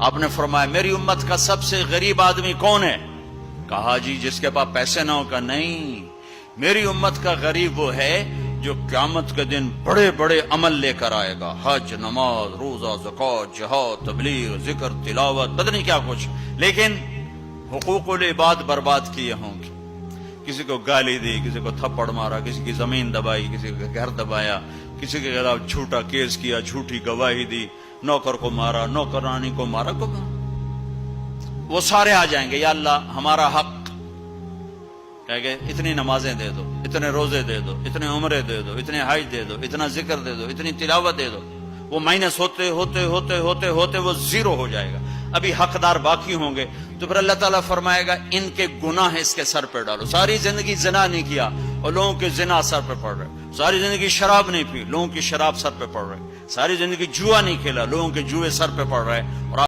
آپ نے فرمایا میری امت کا سب سے غریب آدمی کون ہے؟ کہا جی جس کے پاس پیسے نہ ہو. کا نہیں، میری امت کا غریب وہ ہے جو قیامت کے دن بڑے بڑے عمل لے کر آئے گا، حج، نماز، روزہ، زکوٰۃ، جہاد، تبلیغ، ذکر، تلاوت، پتہ نہیں کیا کچھ، لیکن حقوق العباد برباد کیے ہوں گے. کسی کو گالی دی، کسی کو تھپڑ مارا، کسی کی زمین دبائی، کسی کا گھر دبایا، کسی کے خلاف جھوٹا کیس کیا، جھوٹی گواہی دی، نوکر کو مارا، نوکرانی کو مارا. وہ سارے آ جائیں گے، یا اللہ ہمارا حق، کہے گے اتنی نمازیں دے دو، اتنے روزے دے دو، اتنے عمرے دے دو، اتنے حج دے دو، اتنا ذکر دے دو، اتنی تلاوت دے دو. وہ مائنس ہوتے ہوتے ہوتے ہوتے ہوتے وہ زیرو ہو جائے گا. ابھی حقدار باقی ہوں گے تو پھر اللہ تعالیٰ فرمائے گا ان کے گناہ اس کے سر پہ ڈالو. ساری زندگی زنا نہیں کیا اور لوگوں کے زنا سر پہ پڑ رہے، ساری زندگی شراب نہیں پی، لوگوں کی شراب سر پہ پڑ رہے، ساری زندگی جوا نہیں کھیلا، لوگوں کے جوئے سر پہ پڑ رہے. اور